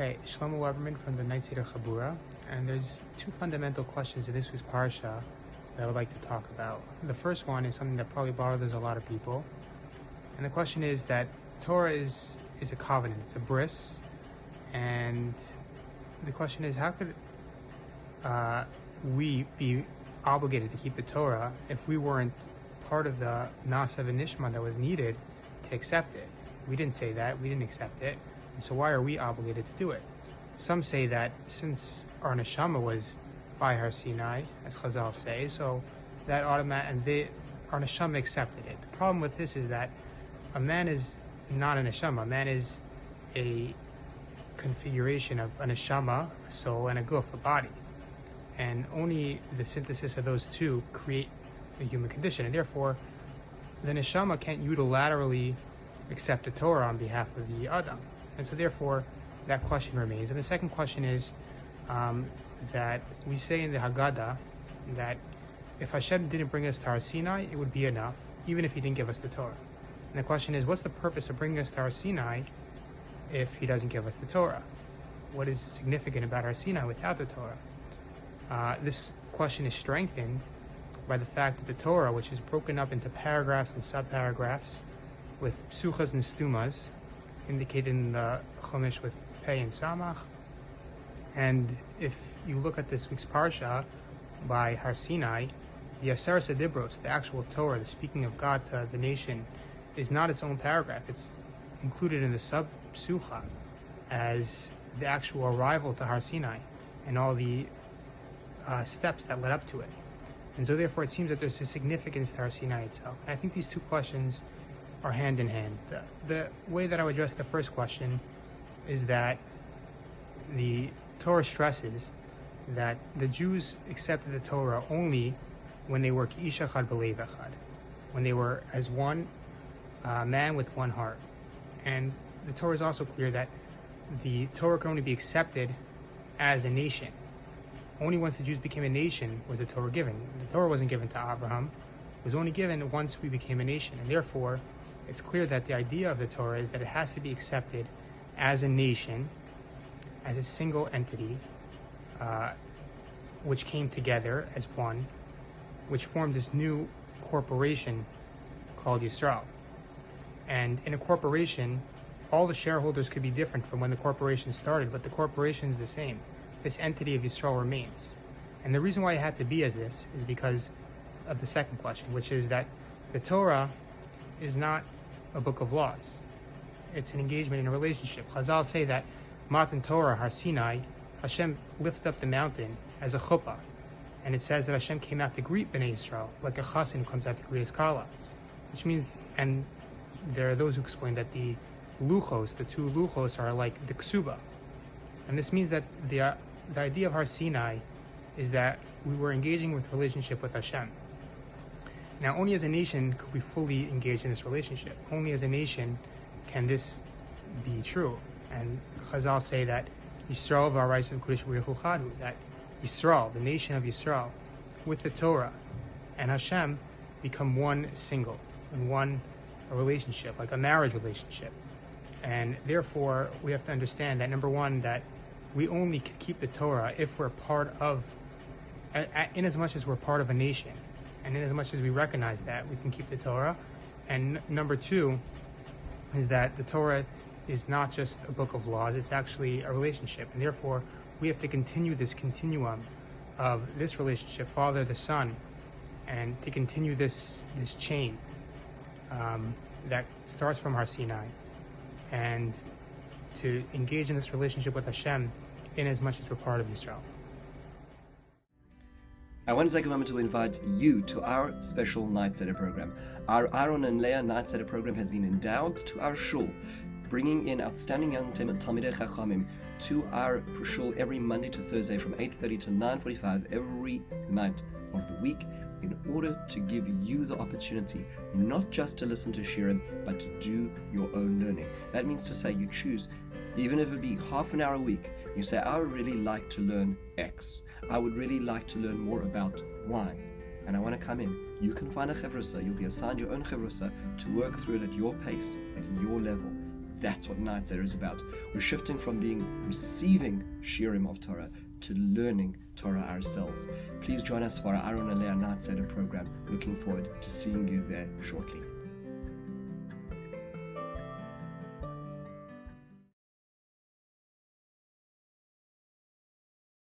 Hey, Shlomo Weberman from the Lawrence-Cedarhurst, and there's two fundamental questions in this week's parsha that I would like to talk about. The first one is something that probably bothers a lot of people, and the question is that Torah is a covenant, it's a bris, and the question is, how could we be obligated to keep the Torah if we weren't part of the Nasa v'Nishma that was needed to accept it? We didn't say that, we didn't accept it, and so why are we obligated to do it? Some say that since our neshama was by Har Sinai, as Chazal say, so that our neshama accepted it. The problem with this is that a man is not a neshama. A man is a configuration of a neshama, a soul, and a guf, a body. And only the synthesis of those two create a human condition. And therefore, the neshama can't unilaterally accept the Torah on behalf of the Adam. And so therefore, that question remains. And the second question is that we say in the Haggadah that if Hashem didn't bring us to Har Sinai, it would be enough, even if he didn't give us the Torah. And the question is, what's the purpose of bringing us to Har Sinai if he doesn't give us the Torah? What is significant about Har Sinai without the Torah? This question is strengthened by the fact that the Torah, which is broken up into paragraphs and subparagraphs with psuchas and stumas, indicated in the Chumash with Pei and Samach. And if you look at this week's parsha by Har Sinai, the Lawrence-Cedarhurst, the actual Torah, the speaking of God to the nation, is not its own paragraph. It's included in the sub-psucha as the actual arrival to Har Sinai and all the steps that led up to it. And so therefore it seems that there's a significance to Har Sinai itself. And I think these two questions are hand in hand. The way that I would address the first question is that the Torah stresses that the Jews accepted the Torah only when they were Ish Echad B'Lev Echad, when they were as one man with one heart. And the Torah is also clear that the Torah can only be accepted as a nation. Only once the Jews became a nation was the Torah given. The Torah wasn't given to Abraham. It was only given once we became a nation. And therefore, it's clear that the idea of the Torah is that it has to be accepted as a nation, as a single entity, which came together as one, which formed this new corporation called Yisro. And in a corporation, all the shareholders could be different from when the corporation started, but the corporation is the same. This entity of Yisro remains. And the reason why it had to be as this is because of the second question, which is that the Torah is not a book of laws. It's an engagement in a relationship. Chazal say that Matan Torah, Har Sinai, Hashem lifted up the mountain as a chuppah. And it says that Hashem came out to greet Bnei Yisrael, like a chassan who comes out to greet his kala. Which means, and there are those who explain that the luchos, the two luchos, are like the ksuba. And this means that the idea of Har Sinai is that we were engaging with relationship with Hashem. Now, only as a nation could we fully engage in this relationship. Only as a nation can this be true. And Chazal say that Yisrael v'Arayis v'Kodesh v'Yechu Chadu, that Yisrael, the nation of Yisrael, with the Torah and Hashem become one single, in one relationship, like a marriage relationship. And therefore, we have to understand that, number one, that we only can keep the Torah if we're part of, in as much as we're part of a nation, and in as much as we recognize that, we can keep the Torah. And number two is that the Torah is not just a book of laws, it's actually a relationship. And therefore, we have to continue this continuum of this relationship, Father, the Son, and to continue this chain that starts from Har Sinai, and to engage in this relationship with Hashem in as much as we're part of Israel. I want to take a moment to invite you to our special Night Seder program. Our Aaron and Leah Night Seder program has been endowed to our shul, bringing in outstanding young Talmidei Chachamim to our shul every Monday to Thursday from 8:30 to 9:45 every night of the week, in order to give you the opportunity not just to listen to shirim, but to do your own learning. That means to say you choose, even if it be half an hour a week, you say, I would really like to learn X. I would really like to learn more about Y. And I want to come in. You can find a chevrusa. You'll be assigned your own chevrusa to work through it at your pace, at your level. That's what Night Seder is about. We're shifting from being receiving shiurim of Torah to learning Torah ourselves. Please join us for our Aaron and Leah Night Seder program. Looking forward to seeing you there shortly.